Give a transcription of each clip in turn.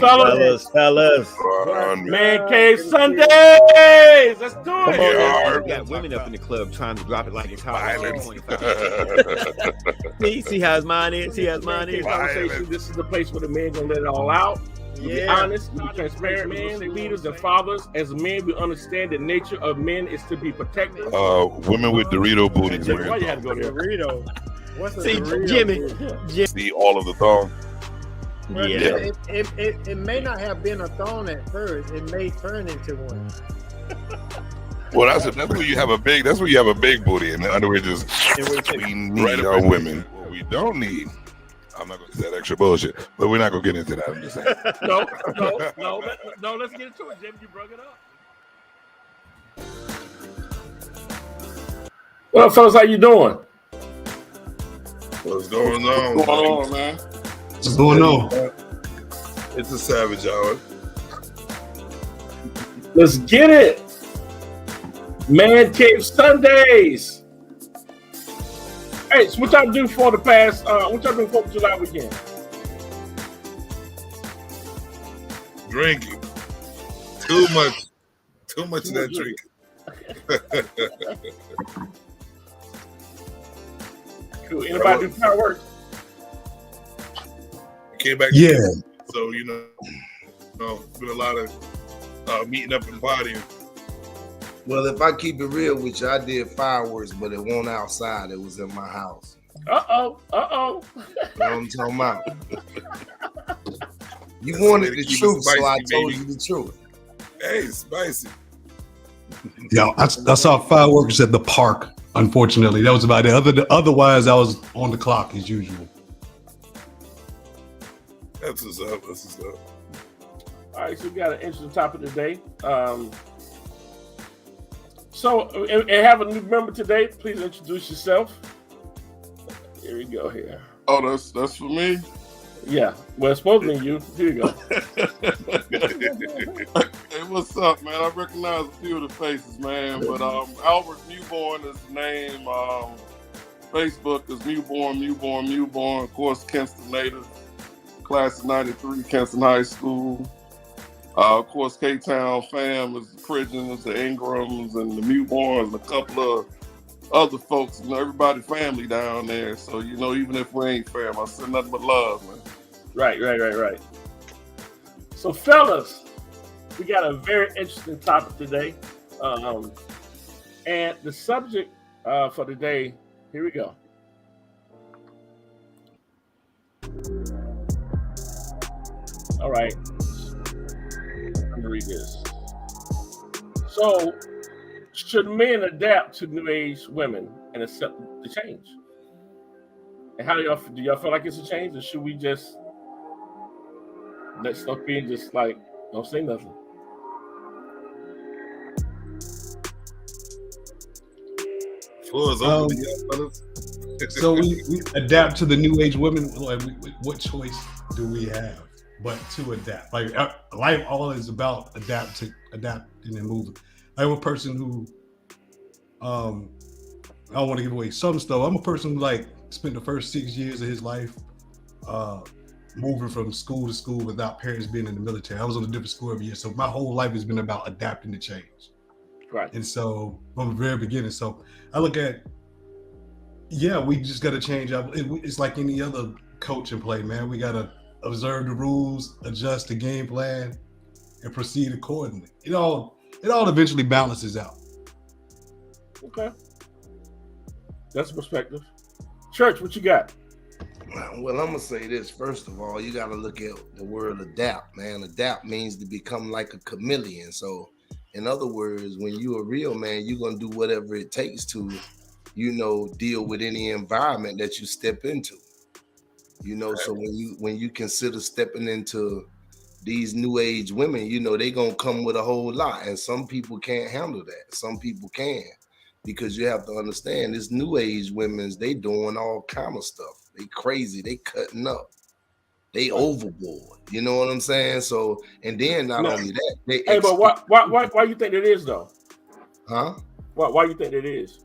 fellas. Fellas. Man Cave Sundays. Let's do Come it. on, we got women up in the club trying to drop it like it's hot. See how his mind is. See how his mind is. Conversation. This is the place where the men gonna let it all out. Be honest, be transparent, man. Leaders and fathers, as men, we understand the nature of men is to be protected. Women with Dorito booties. Why you had to go there? Dorito. What's a See, Dorito Jimmy. See all of the thong. Well, Yeah. It may not have been a thong at first. It may turn into one. Well, that's where you have a big. That's where you have a big booty. In other words, just we need our women. What we don't need. I'm not going to say that extra bullshit, but we're not going to get into that. I'm just saying. No. Let's get into it, Jim. You brought it up. Well, fellas, how you doing? What's going on? What's going on, man? What's going on? It's a savage hour. Let's get it. Man Cave Sundays. Hey, so what y'all do for the past? What y'all do for the July weekend? Drinking. Too much of that drinking. Cool. Anybody do fireworks? Came back. Yeah. So it's been a lot of meeting up and partying. Well, if I keep it real with you, I did fireworks, but it wasn't outside. It was in my house. Uh-oh. You know what I'm talking about? You wanted the truth, so I told you the truth. Hey, spicy. Yeah, I saw fireworks at the park. Unfortunately, that was about it. Otherwise, I was on the clock as usual. That's what's up. All right, so we got an interesting topic today. So, and have a new member today. Please introduce yourself. Here we go. Here. Oh, that's for me. Yeah. Well, it's supposed to be you. Here you go. Hey, what's up, man? I recognize a few of the faces, man. But Albert Newborn is the name. Facebook is Newborn. Of course, Kinston native, class of '93, Kinston High School. Of course, K-Town fam is the Pridgeons, the Ingrams, and the Newborns, and a couple of other folks. Everybody family down there. So, even if we ain't fam, I send nothing but love, man. Right. So, fellas, we got a very interesting topic today. And the subject for today, here we go. All right. Let me read this. So, should men adapt to new age women and accept the change? And how do y'all feel like it's a change, or should we just let stuff be and just don't say nothing? Floor is open to y'all, fellas. So we adapt to the new age women. Like, what choice do we have but to adapt? Like, life all is about adapting and moving. I'm a person who, I don't want to give away some stuff. I'm a person who spent the first 6 years of his life moving from school to school without parents being in the military. I was on a different school every year. So my whole life has been about adapting to change. Right. And so from the very beginning, so I look at, we just got to change up. It's like any other coach and play, man. We got to observe the rules, adjust the game plan, and proceed accordingly. It all eventually balances out. Okay. That's a perspective. Church, what you got? Well, I'm going to say this. First of all, you got to look at the word adapt, man. Adapt means to become like a chameleon. So, in other words, when you're a real man, you're going to do whatever it takes to, deal with any environment that you step into. So when you consider stepping into these new age women, they going to come with a whole lot. And some people can't handle that. Some people can. Because you have to understand, this new age women's, they doing all kind of stuff. They crazy. They cutting up. They overboard. You know what I'm saying? So, and then not only that, but why you think it is though? Huh? Why you think it is?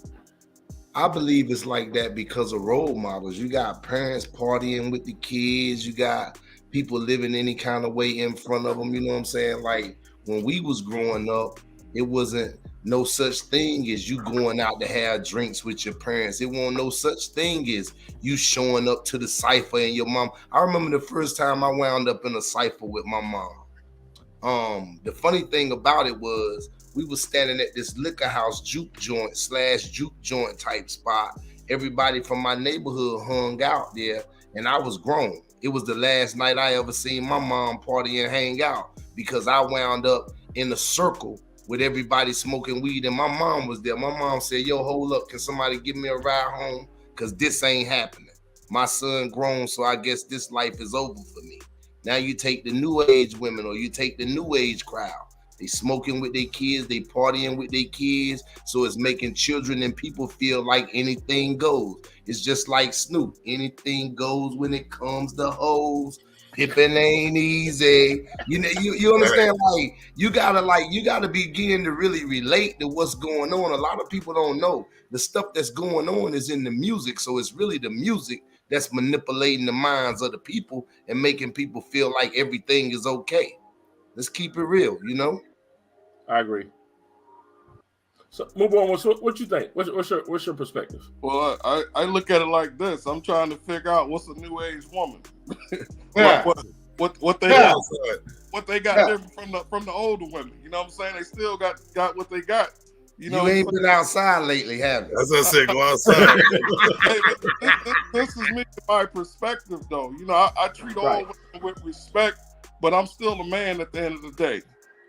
I believe it's like that because of role models. You got parents partying with the kids. You got people living any kind of way in front of them. You know what I'm saying? Like when we was growing up, it wasn't no such thing as you going out to have drinks with your parents. It wasn't no such thing as you showing up to the cypher and your mom. I remember the first time I wound up in a cypher with my mom. The funny thing about it was we was standing at this liquor house juke joint type spot. Everybody from my neighborhood hung out there, and I was grown. It was the last night I ever seen my mom party and hang out because I wound up in a circle with everybody smoking weed, and my mom was there. My mom said, yo, hold up, can somebody give me a ride home? Because this ain't happening. My son grown, so I guess this life is over for me. Now you take the new age women or you take the new age crowd. They smoking with their kids, they partying with their kids, so it's making children and people feel like anything goes. It's just like Snoop. Anything goes when it comes to hoes. Pippin' ain't easy. You know, you understand? Like you gotta begin to really relate to what's going on. A lot of people don't know the stuff that's going on is in the music. So it's really the music that's manipulating the minds of the people and making people feel like everything is okay. Let's keep it real, you know. I agree. So move on. What you think? What's your perspective? Well, I look at it like this. I'm trying to figure out what's a new age woman. Yeah. what they Yeah. got, what they got different from the older women. You know what I'm saying? They still got what they got. You know, You ain't been outside lately, have you? That's what I said. Go outside. Hey, this is me, my perspective, though. You know, I treat all women with respect, but I'm still a man at the end of the day.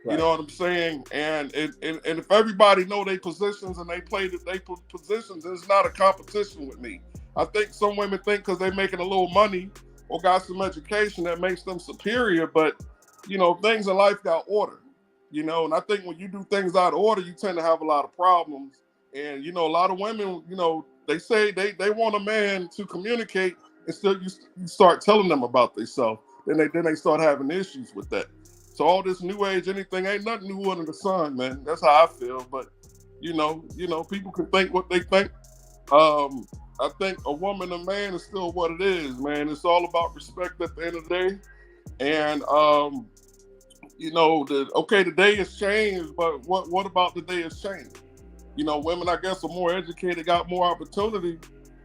You know what I'm saying? And if everybody know their positions and they play their positions, it's not a competition with me. I think some women think because they're making a little money or got some education that makes them superior, but you know, things in life got order. You know, and I think when you do things out of order, you tend to have a lot of problems. And you know, a lot of women, you know, they say they want a man to communicate, and still you start telling them about themselves. Then they start having issues with that. So all this new age, anything ain't nothing new under the sun, man. That's how I feel. But you know, people can think what they think. I think a woman and man is still what it is, man. It's all about respect at the end of the day. And you know, the day has changed, but what about the day has changed? You know, women, I guess, are more educated, got more opportunity.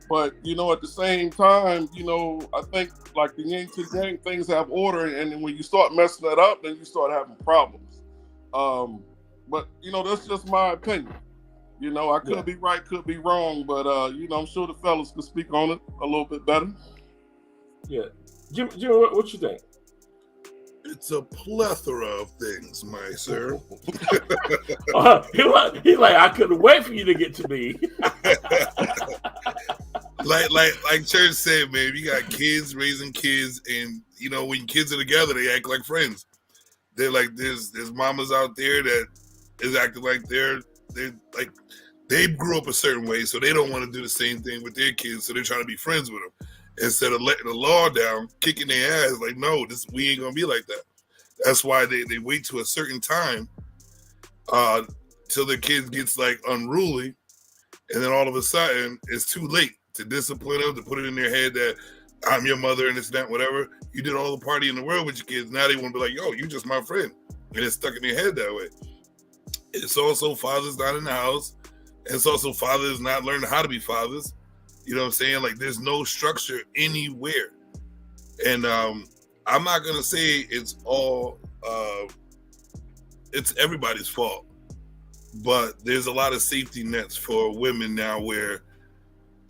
But, you know, at the same time, you know, I think like the yin to yang, things have order. And then when you start messing that up, then you start having problems. But, you know, that's just my opinion. You know, I could be right, could be wrong. But, you know, I'm sure the fellas could speak on it a little bit better. Yeah. Jim, what you think? It's a plethora of things, my sir. He's like, I couldn't wait for you to get to me. like Church said, man, you got kids raising kids, and you know when kids are together, they act like friends. They're like there's mamas out there that is acting like they grew up a certain way, so they don't want to do the same thing with their kids, so they're trying to be friends with them. Instead of letting the law down, kicking their ass, like, no, we ain't gonna be like that. That's why they wait to a certain time till the kid gets like unruly, and then all of a sudden it's too late to discipline them, to put it in their head that I'm your mother and it's that, whatever. You did all the party in the world with your kids. Now they want to be like, yo, you just my friend. And it's stuck in their head that way. It's also fathers not in the house. It's also fathers not learning how to be fathers. You know what I'm saying? Like there's no structure anywhere. And I'm not going to say it's all, it's everybody's fault. But there's a lot of safety nets for women now where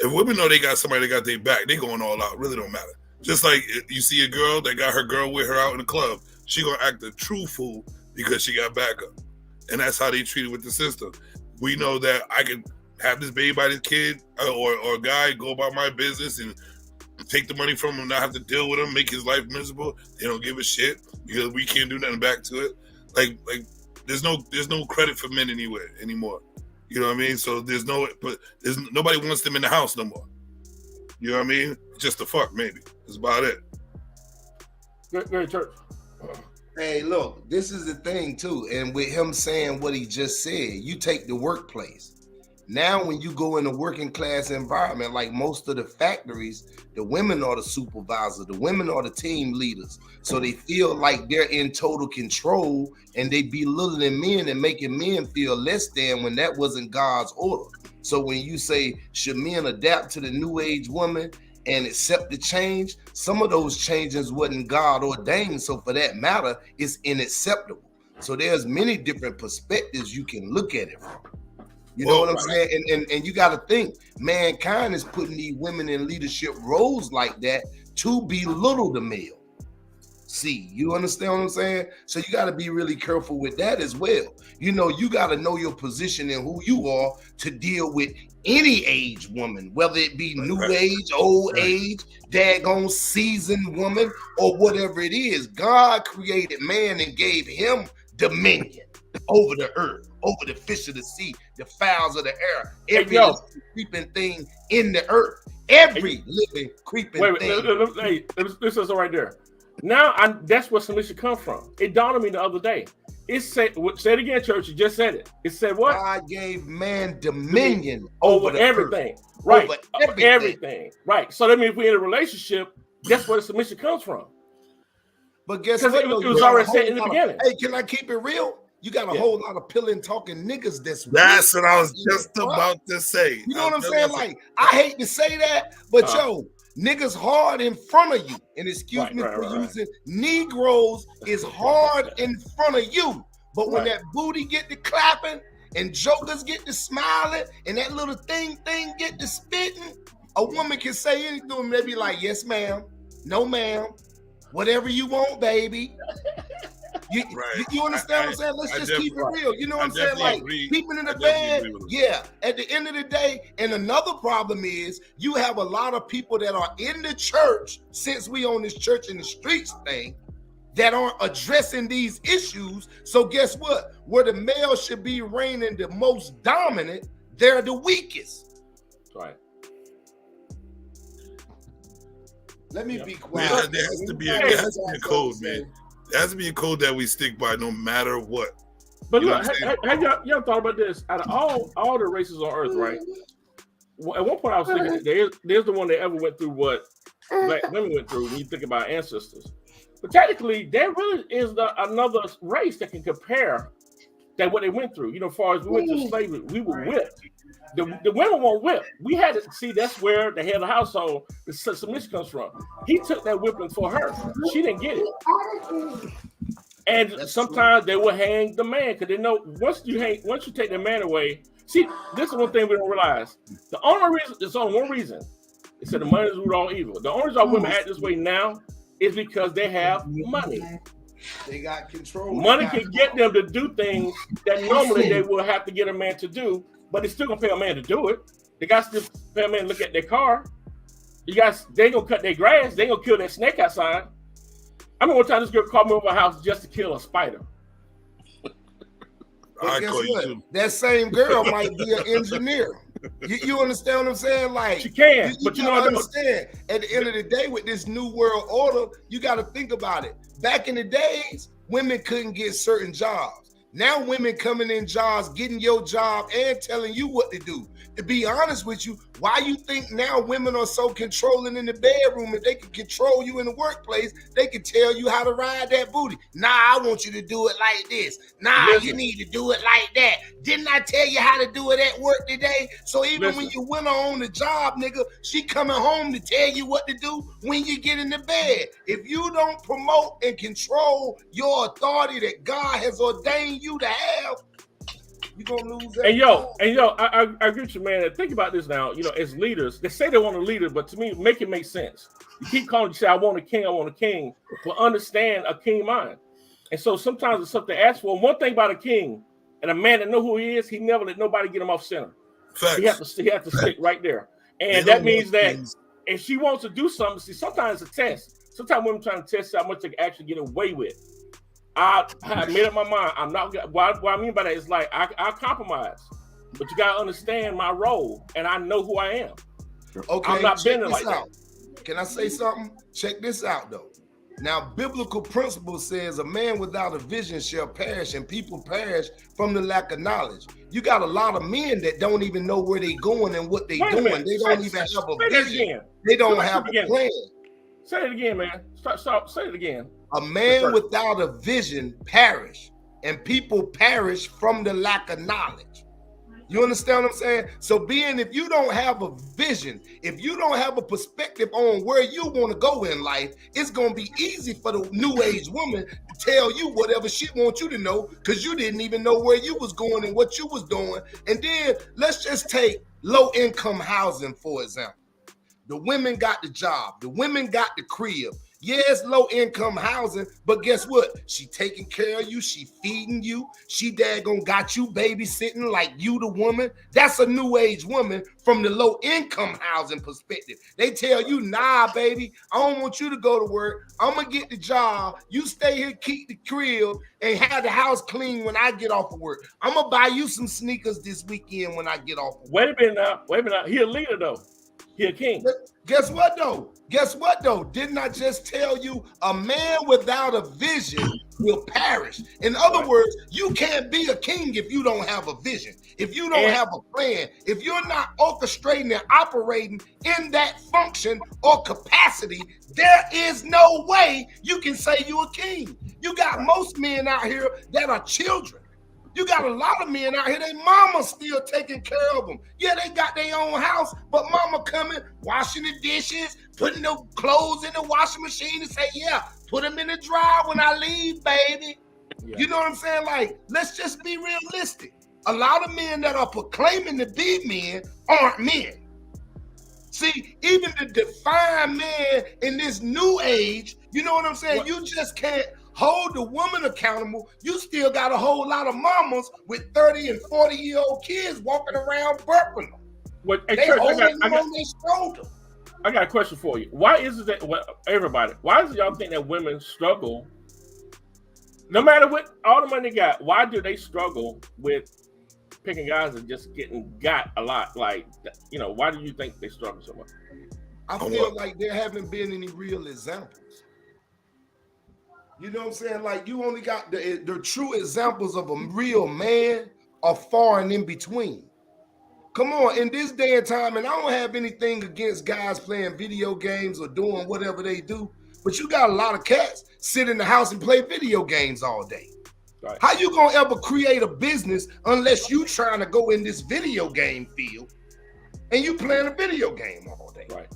if women know they got somebody that got their back, they going all out. Really don't matter. Just like you see a girl that got her girl with her out in the club, she going to act a true fool because she got backup. And that's how they treat it with the system. We know that I can have this baby by this kid or guy, go about my business and take the money from him, not have to deal with him, make his life miserable. They don't give a shit because we can't do nothing back to it. Like there's no credit for men anymore. You know what I mean? So there's nobody wants them in the house no more. You know what I mean? Just the fuck, maybe. That's about it. Good church. Hey, look, this is the thing too. And with him saying what he just said, you take the workplace. Now, when you go in a working class environment, like most of the factories, the women are the supervisor, the women are the team leaders. So they feel like they're in total control, and they belittling men and making men feel less than when that wasn't God's order. So when you say, should men adapt to the new age woman and accept the change, some of those changes wasn't God ordained. So for that matter, it's unacceptable. So there's many different perspectives you can look at it from. You know what I'm saying? And you got to think, mankind is putting these women in leadership roles like that to belittle the male. See, you understand what I'm saying? So you got to be really careful with that as well. You know, you got to know your position and who you are to deal with any age woman, whether it be new age, old age, daggone seasoned woman, or whatever it is. God created man and gave him dominion over the earth, over the fish of the sea, the fowls of the air, every creeping thing in the earth, every living creeping thing. Hey, this is right there. Now, that's where submission comes from. It dawned on me the other day. It said, say it again, church. You just said it. It said what? God gave man dominion over everything. Earth. Right. Over everything. Right. So that means if we're in a relationship, that's where the submission comes from. But guess what? It was already said in the beginning. Hey, can I keep it real? You got a whole lot of pilling talking niggas this week. That's what I was just about to say. You know what I'm saying? Like, I hate to say that, but yo, niggas hard in front of you. And excuse me for using Negroes is hard in front of you. But when that booty get to clapping and jokers get to smiling and that little thing get to spitting, a woman can say anything and they be like, yes, ma'am, no, ma'am, whatever you want, baby. You understand what I'm saying? Let's just keep it real. You know what I'm saying? Like, people in the band, at the end of the day, and another problem is you have a lot of people that are in the church, since we on this church in the streets thing, that aren't addressing these issues. So guess what? Where the male should be reigning the most dominant, they're the weakest. Right. Let me be quiet. There has to be a code, man. There has to be a code that we stick by no matter what. But look, have y'all thought about this? Out of all the races on Earth, right? At one point I was thinking there's the one that ever went through what black women went through when you think about ancestors. But technically, there really is another race that can compare that what they went through. You know, as far as we went to slavery, we were whipped. The women weren't whipped. We had to see that's where the head of the household, the submission comes from. He took that whipping for her. She didn't get it. And sometimes they will hang the man because they know once you take the man away. See, this is one thing we don't realize. The only reason, there's only one reason. It said the money is root all evil. The only reason our women act this way now is because they have money. They got control. Money can get them to do things that normally they will have to get a man to do, but they still gonna pay a man to do it. They got to pay a man to look at their car. They ain't gonna cut their grass. They ain't gonna kill that snake outside. I remember one time this girl called me over her house just to kill a spider. Guess what? That same girl might be an engineer. You understand what I'm saying? Like, she can, but you gotta understand. At the end of the day, with this new world order, you got to think about it. Back in the days, women couldn't get certain jobs. Now women coming in jobs, getting your job and telling you what to do. To be honest with you, why you think now women are so controlling in the bedroom? If they can control you in the workplace, they can tell you how to ride that booty. Nah, I want you to do it like this. Nah, you need to do it like that. Didn't I tell you how to do it at work today? So even when you went on the job, nigga, she coming home to tell you what to do when you get in the bed. If you don't promote and control your authority that God has ordained you to have, you're gonna lose that. And yo, I agree with you, man. And think about this now. You know, as leaders, they say they want a leader, but to me, make it make sense. You keep calling, you say, I want a king, but understand a king mind. And so sometimes it's something to ask for. One thing about a king and a man that know who he is, he never let nobody get him off center. He has to stick right there. And that means that if she wants to do something, see, sometimes it's a test. Sometimes women trying to test how much they can actually get away with. I made up my mind. I'm not. What I mean by that is like I compromise, but you gotta understand my role, and I know who I am. Okay, I'm not bending like that. Can I say something? Check this out though. Now, biblical principle says a man without a vision shall perish, and people perish from the lack of knowledge. You got a lot of men that don't even know where they going and what they Wait a doing. minute. They don't even have a Say that vision. again. They don't Say have it a again. plan. Say it again, man. Stop. Say it again. A man without a vision perish, and people perish from the lack of knowledge. You understand what I'm saying? So if you don't have a vision, if you don't have a perspective on where you want to go in life, it's going to be easy for the new age woman to tell you whatever she wants you to know, because you didn't even know where you was going and what you was doing. And then let's just take low income housing, for example. The women got the job. The women got the crib. Yes, low income housing, but guess what? She taking care of you. She feeding you. She daggone got you babysitting like you the woman. That's a new age woman from the low income housing perspective. They tell you, nah, baby, I don't want you to go to work. I'm going to get the job. You stay here, keep the crib, and have the house clean when I get off of work. I'm going to buy you some sneakers this weekend when I get off of work. Wait a minute now. He a leader, though. He a king. Guess what though? Didn't I just tell you a man without a vision will perish? In other words, you can't be a king if you don't have a vision, if you don't have a plan, if you're not orchestrating and operating in that function or capacity. There is no way you can say you're a king. You got most men out here that are children. You got a lot of men out here, they mama still taking care of them. Yeah, they got their own house, but mama coming, washing the dishes, putting the clothes in the washing machine and say, yeah, put them in the dryer when I leave, baby. Yeah. You know what I'm saying? Like, let's just be realistic. A lot of men that are proclaiming to be men aren't men. See, even the defined man in this new age, you know what I'm saying? You just can't hold the woman accountable. You still got a whole lot of mamas with 30 and 40-year-old kids walking around burping them. They holding them on their shoulder. I got a question for you. Why is it that everybody? Why does y'all think that women struggle? No matter what all the money they got, why do they struggle with picking guys and just getting got a lot? Like, you know, why do you think they struggle so much? I feel like there haven't been any real examples. You know what I'm saying? Like, you only got the true examples of a real man are far and in between. Come on, in this day and time, and I don't have anything against guys playing video games or doing whatever they do, but you got a lot of cats sit in the house and play video games all day. Right. How you gonna ever create a business unless you trying to go in this video game field and you playing a video game all day? Right.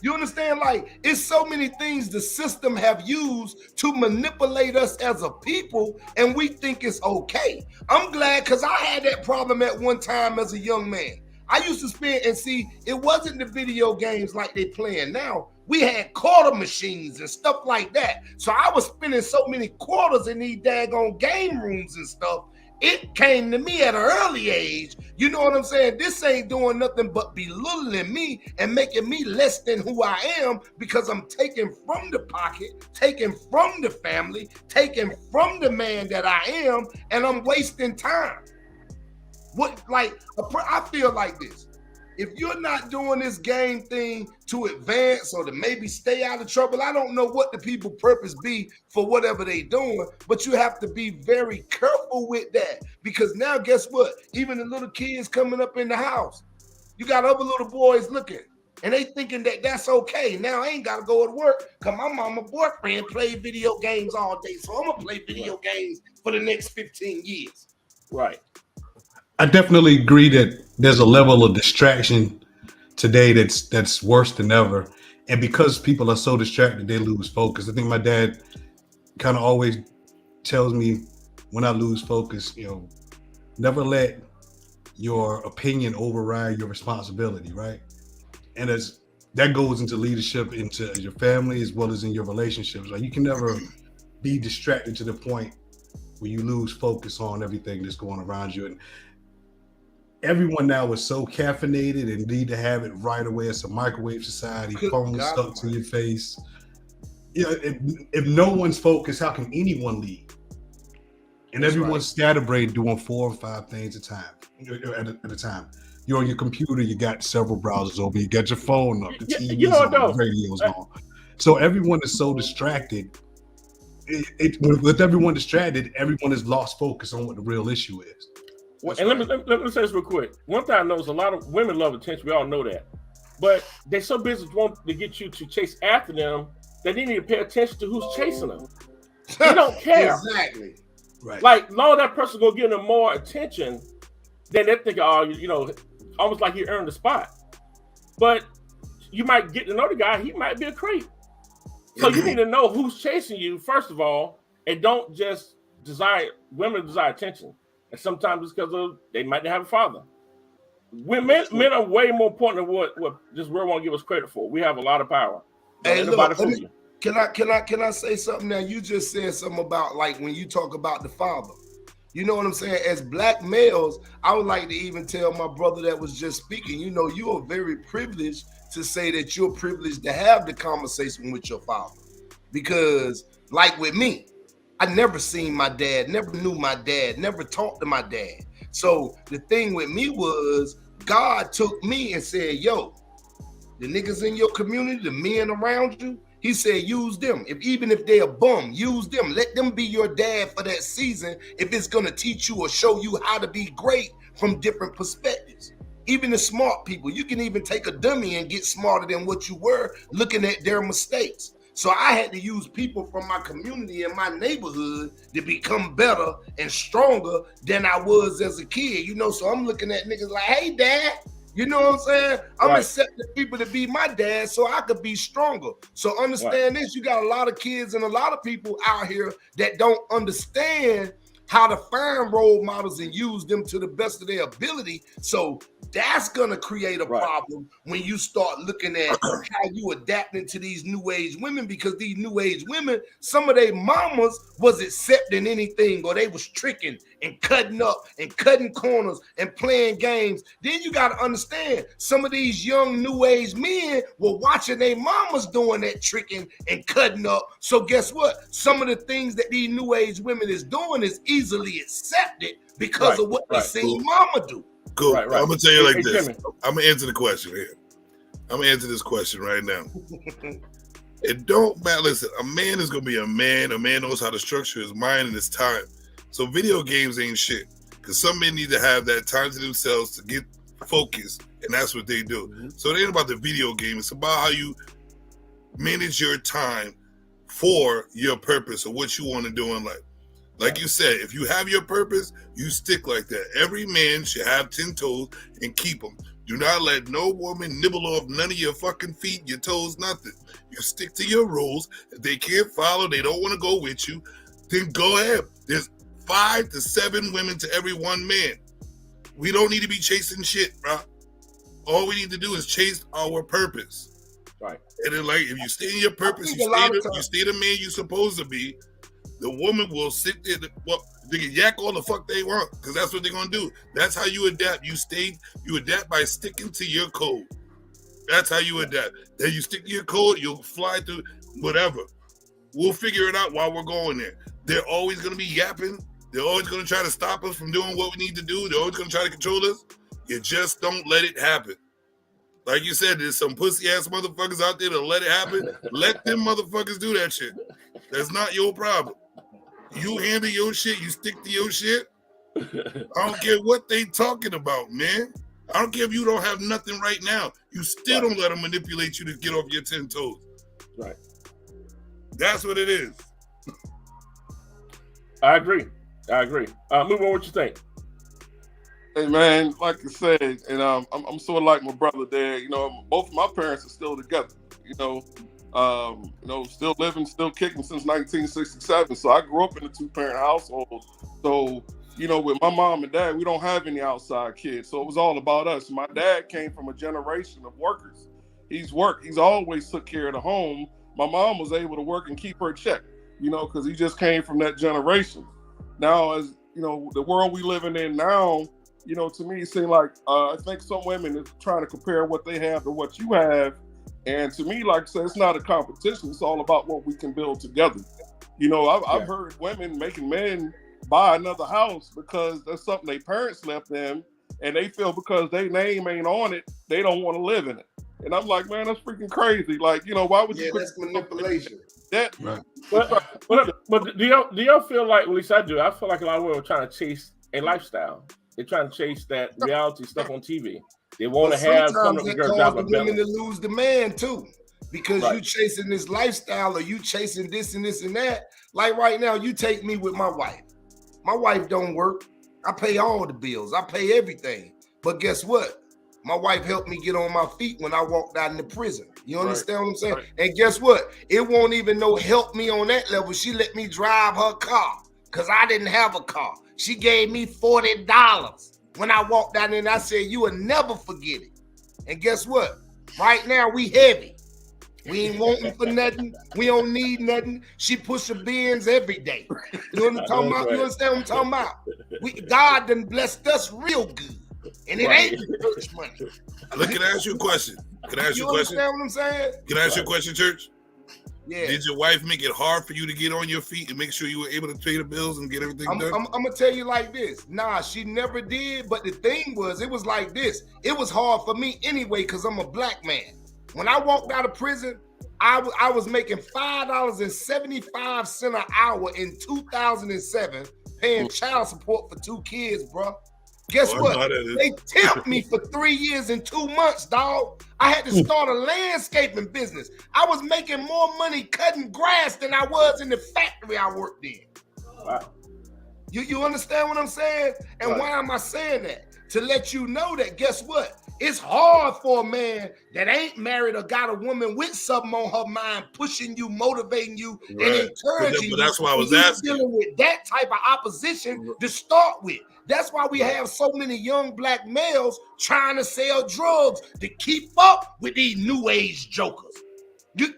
You understand? Like, it's so many things the system have used to manipulate us as a people, and we think it's okay. I'm glad, because I had that problem at one time as a young man. I used to spend, and see, it wasn't the video games like they playing now. We had quarter machines and stuff like that. So I was spending so many quarters in these daggone game rooms and stuff. It came to me at an early age. You know what I'm saying? This ain't doing nothing but belittling me and making me less than who I am, because I'm taking from the pocket, taking from the family, taking from the man that I am, and I'm wasting time. I feel like this. If you're not doing this game thing to advance or to maybe stay out of trouble, I don't know what the people purpose be for whatever they doing, but you have to be very careful with that, because now guess what? Even the little kids coming up in the house, you got other little boys looking and they thinking that that's okay. Now I ain't got to go to work because my mama boyfriend played video games all day. So I'm going to play video games for the next 15 years. Right. I definitely agree that there's a level of distraction today that's worse than ever. And because people are so distracted, they lose focus. I think my dad kind of always tells me when I lose focus, you know, never let your opinion override your responsibility, right? And as that goes into leadership, into your family, as well as in your relationships. Like, you can never be distracted to the point where you lose focus on everything that's going around you. And everyone now is so caffeinated and need to have it right away. It's a microwave society, phone stuck to your face. You know, if no one's focused, how can anyone lead? And that's everyone's scatterbrained doing 4 or 5 things at a time. You're on your computer, you got several browsers open, you got your phone up, the TV's on, the radio's on. So everyone is so distracted. With everyone distracted, everyone has lost focus on what the real issue is. Well, and let me say this real quick. One thing I know is a lot of women love attention. We all know that. But they're so busy wanting to get you to chase after them that they need to pay attention to who's chasing them. They don't care. Exactly. Right. Like, long that person gonna give them more attention, then they think, oh, you know, almost like he earned the spot. But you might get to know the guy, he might be a creep. So you need to know who's chasing you, first of all, and don't just women desire attention. And sometimes it's because they might not have a father. Men are way more important than what this world won't give us credit for. We have a lot of power. Hey, look, can I say something now? You just said something about like when you talk about the father. You know what I'm saying? As black males, I would like to even tell my brother that was just speaking, you know, you are very privileged to say that you're privileged to have the conversation with your father. Because like with me, I never seen my dad, never knew my dad, never talked to my dad. So the thing with me was God took me and said, yo, the niggas in your community, the men around you, he said, use them. Even if they're a bum, use them. Let them be your dad for that season if it's going to teach you or show you how to be great from different perspectives. Even the smart people, you can even take a dummy and get smarter than what you were looking at their mistakes. So I had to use people from my community and my neighborhood to become better and stronger than I was as a kid, you know? So I'm looking at niggas like, hey, dad, you know what I'm saying? I'm accepting people to be my dad so I could be stronger. So understand this, you got a lot of kids and a lot of people out here that don't understand how to find role models and use them to the best of their ability. So that's gonna create a problem when you start looking at how you adapting to these new age women, because these new age women, some of their mamas was accepting anything, or they was tricking and cutting up and cutting corners and playing games. Then you got to understand, some of these young new age men were watching their mamas doing that tricking and cutting up. So guess what? Some of the things that these new age women is doing is easily accepted because of what they seen mama do. Cool. I'm gonna tell you like this. I'm gonna answer the question here. I'm gonna answer this question right now. It don't matter. Listen, a man is gonna be a man. A man knows how to structure his mind and his time. So video games ain't shit. Because some men need to have that time to themselves to get focused, and that's what they do. So it ain't about the video game. It's about how you manage your time for your purpose or what you want to do in life. Like you said, if you have your purpose, you stick like that. Every man should have 10 toes and keep them. Do not let no woman nibble off none of your fucking feet, your toes, nothing. You stick to your rules. If they can't follow, they don't want to go with you, then go ahead. There's 5 to 7 women to every one man. We don't need to be chasing shit, bro. All we need to do is chase our purpose. Right. And then, like, if you stay in your purpose, you stay the man you're supposed to be, the woman will sit there, they can yak all the fuck they want, because that's what they're gonna do. That's how you adapt. You adapt by sticking to your code. That's how you adapt. Then you stick to your code, you'll fly through whatever. We'll figure it out while we're going there. They're always gonna be yapping. They're always gonna try to stop us from doing what we need to do. They're always gonna try to control us. You just don't let it happen. Like you said, there's some pussy ass motherfuckers out there that let it happen. Let them motherfuckers do that shit. That's not your problem. You handle your shit. You stick to your shit. I don't care what they talking about, man. I don't care if you don't have nothing right now. You still don't let them manipulate you to get off your 10 toes. Right. That's what it is. I agree. Move on. What you think? Hey man, like I said, and I'm sort of like my brother there. You know, both of my parents are still together. Still living, still kicking since 1967. So I grew up in a 2-parent household. So, with my mom and dad, we don't have any outside kids. So it was all about us. My dad came from a generation of workers. He's always took care of the home. My mom was able to work and keep her check, because he just came from that generation. Now, as the world we living in now, to me, it seems like I think some women are trying to compare what they have to what you have. And to me, like I said, it's not a competition. It's all about what we can build together. I've heard women making men buy another house because that's something their parents left them, and they feel because their name ain't on it, they don't want to live in it. And I'm like, man, that's freaking crazy. Like, you know, why would you put that's manipulation. that? Right. But do y'all feel like, at least I do, I feel like a lot of women are trying to chase a lifestyle. They're trying to chase that reality stuff on TV. They want to have some of the girls out the women to lose the man too. Because you chasing this lifestyle or you chasing this and this and that. Like right now, you take me with my wife. My wife don't work. I pay all the bills. I pay everything. But guess what? My wife helped me get on my feet when I walked out in the prison. You understand what I'm saying? Right. And guess what? It won't even help me on that level. She let me drive her car because I didn't have a car. She gave me $40 when I walked out there and I said, you will never forget it. And guess what? Right now, we heavy. We ain't wanting for nothing. We don't need nothing. She push the bins every day. You know what I'm talking about? You understand what I'm talking about? God done blessed us real good. And it ain't church money. Look, can I ask you a question? Can I ask you a question? You understand what I'm saying? Can I ask you a question, Church? Yeah. Did your wife make it hard for you to get on your feet and make sure you were able to pay the bills and get everything done? I'm going to tell you like this. Nah, she never did. But the thing was, it was like this. It was hard for me anyway because I'm a black man. When I walked out of prison, I was making $5.75 an hour in 2007, paying child support for 2 kids, bro. Guess what? They tipped me for 3 years and 2 months, dog. I had to start a landscaping business. I was making more money cutting grass than I was in the factory I worked in. Wow. You understand what I'm saying? And why am I saying that? To let you know that, guess what? It's hard for a man that ain't married or got a woman with something on her mind, pushing you, motivating you, and encouraging you. But that's why I was asking. Dealing with that type of opposition to start with. That's why we have so many young black males trying to sell drugs to keep up with these new age jokers. You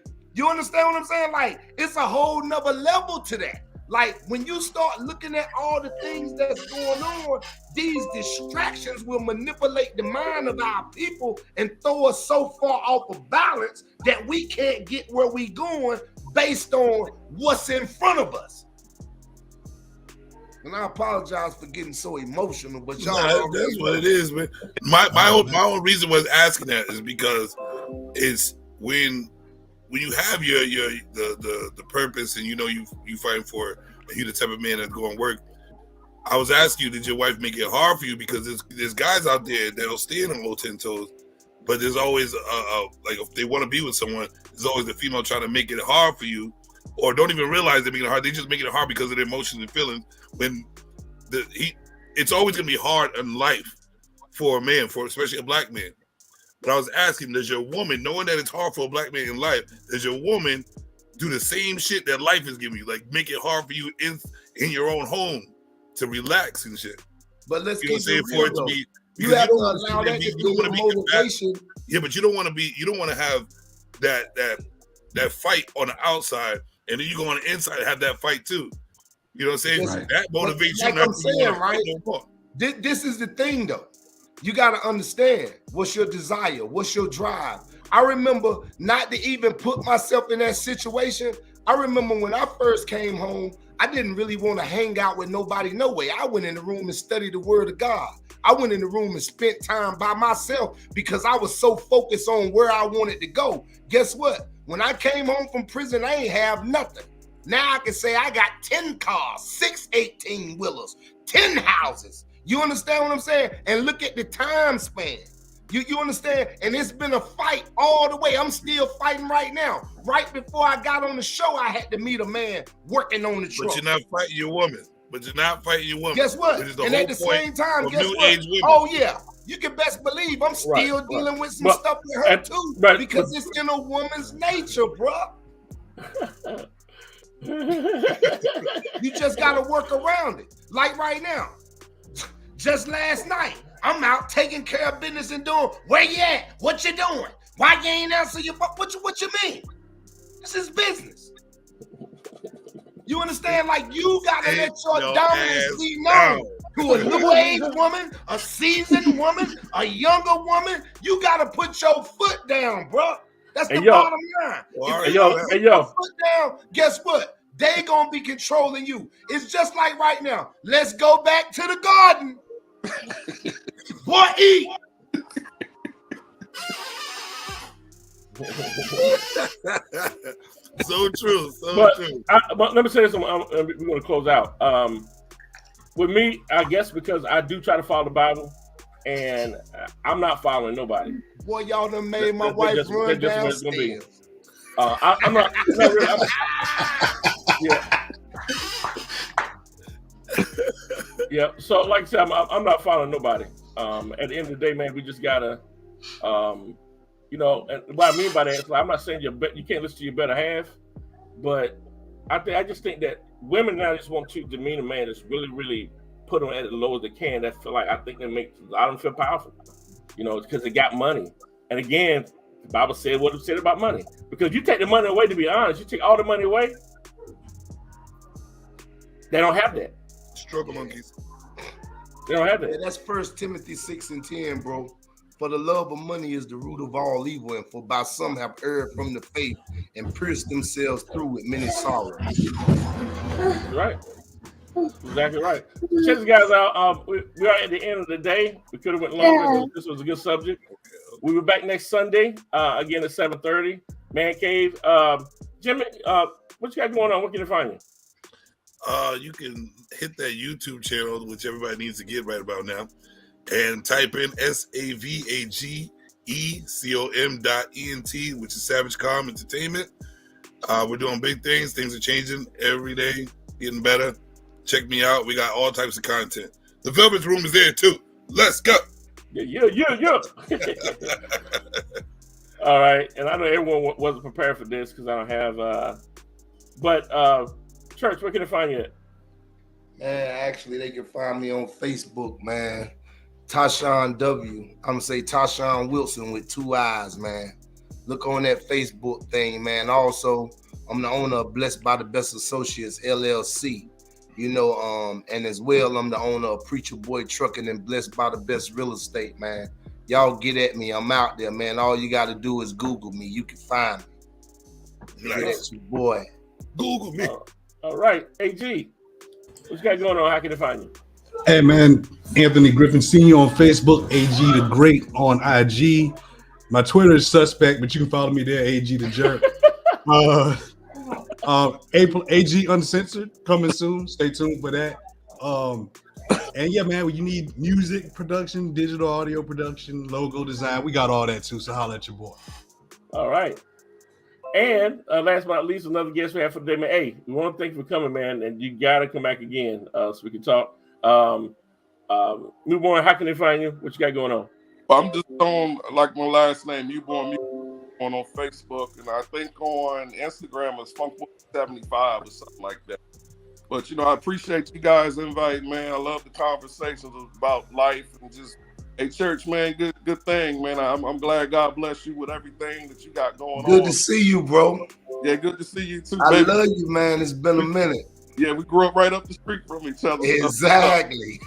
understand what I'm saying? Like, it's a whole nother level to that. Like, when you start looking at all the things that's going on, these distractions will manipulate the mind of our people and throw us so far off of balance that we can't get where we going based on what's in front of us. And I apologize for getting so emotional, but y'all. That's what it is, man. My own reason was asking that is because it's when you have the purpose and you know you fighting for it, and you're the type of man that's going to work. I was asking you, did your wife make it hard for you? Because there's guys out there that'll stay in them low 10 toes, but there's always like if they want to be with someone, there's always the female trying to make it hard for you, or don't even realize they're making it hard. They just make it hard because of their emotions and feelings. When it's always gonna be hard in life for a man, for especially a black man. But I was asking, does your woman, knowing that it's hard for a black man in life, does your woman do the same shit that life is giving you, like make it hard for you in your own home to relax and shit? But let's keep it real, though. You have to allow that to be your motivation. Yeah, but you don't want to have that fight on the outside, and then you go on the inside and have that fight too. You know what I'm saying? Right. That motivates like you. I'm saying, right? This is the thing, though. You got to understand what's your desire, what's your drive. I remember not to even put myself in that situation. I remember when I first came home, I didn't really want to hang out with nobody, no way. I went in the room and studied the word of God. I went in the room and spent time by myself because I was so focused on where I wanted to go. Guess what? When I came home from prison, I ain't have nothing. Now I can say I got 10 cars, 6 18-wheelers, 10 houses. You understand what I'm saying? And look at the time span. You understand? And it's been a fight all the way. I'm still fighting right now. Right before I got on the show, I had to meet a man working on the truck. But you're not fighting your woman. Guess what? And at the same time, guess what? Oh, yeah. You can best believe I'm still dealing with some stuff with her too. Because it's in a woman's nature, bro. You just got to work around it. Like right now. Just last night, I'm out taking care of business and doing, where you at? What you doing? Why you ain't answer your phone? What you mean? This is business. You understand? Like, you gotta let your dominance be known to a new age woman, a seasoned woman, a younger woman. You gotta put your foot down, bro. That's the bottom line. If you put your foot down, guess what? They gonna be controlling you. It's just like right now. Let's go back to the garden. Boy, eat. So true. So But, true. but let me say this, we're going to close out. With me, I guess because I do try to follow the Bible, and I'm not following nobody. Boy, y'all done made my That's wife just- run that's just what it's gonna be. downstairs. I'm not really. Yeah. So, like I said, I'm not following nobody. At the end of the day, man, we just gotta, you know. And what I mean by that is, like, I'm not saying you can't listen to your better half, but I just think that women now just want to demean a man that's really, really put them at the lowest they can. That's like I think that makes a lot of them feel powerful, you know, because they got money. And again, the Bible said what it said about money. Because you take the money away, to be honest, you take all the money away, they don't have that. Struggle monkeys. They don't have Yeah, that. that's 1 Timothy 6:10, bro. For the love of money is the root of all evil, and for by some have erred from the faith and pierced themselves through with many sorrows. Right. Exactly right. So check this, guys, out. We are at the end of the day. We could have went longer, but this was a good subject. We'll be back next Sunday, again at 7:30. Man Cave. Jimmy, what you got going on? Where can I find you? You can hit that YouTube channel, which everybody needs to get right about now, and type in SAVAGECOM.ENT, which is Savage Calm Entertainment. We're doing big things. Things are changing every day, getting better. Check me out. We got all types of content. The Velvet Room is there too. Let's go. Yeah. All right. And I know everyone wasn't prepared for this because I don't have, but Church, where can I find you at? Man, actually, they can find me on Facebook, man. Tashawn W. I'm gonna say Tashawn Wilson with 2 eyes, man. Look on that Facebook thing, man. Also, I'm the owner of Blessed by the Best Associates LLC. You know, and as well, I'm the owner of Preacher Boy Trucking and Blessed by the Best Real Estate, man. Y'all get at me. I'm out there, man. All you got to do is Google me. You can find me. Nice. That's your boy. Google me. All right. AG, what you got going on? How can I find you? Hey man, Anthony Griffin Sr. on Facebook, AG the Great on IG. My Twitter is suspect, but you can follow me there, AG the Jerk. April AG Uncensored coming soon. Stay tuned for that. And yeah, man, when you need music production, digital audio production, logo design, we got all that too. So holla at your boy. All right. And last but not least, another guest we have for the day, man. Hey, we want to thank you for coming, man. And you got to come back again so we can talk. Newborn, how can they find you? What you got going on? I'm just on, like my last name, Newborn on Facebook, and I think on Instagram it's Funk75 or something like that. But you know, I appreciate you guys inviting, man. I love the conversations about life and just, hey, church, man, good thing, man. I'm glad God bless you with everything that you got going on. Good to see you, bro. Yeah, good to see you too, I baby. love you, man. It's been a minute. Yeah, we grew up right up the street from each other. Exactly.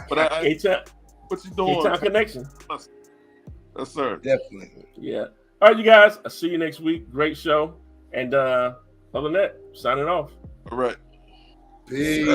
But what you doing? A-Town Connection. Yes, sir. Definitely. Yeah. All right, you guys. I'll see you next week. Great show. And other than that, signing off. All right. Peace.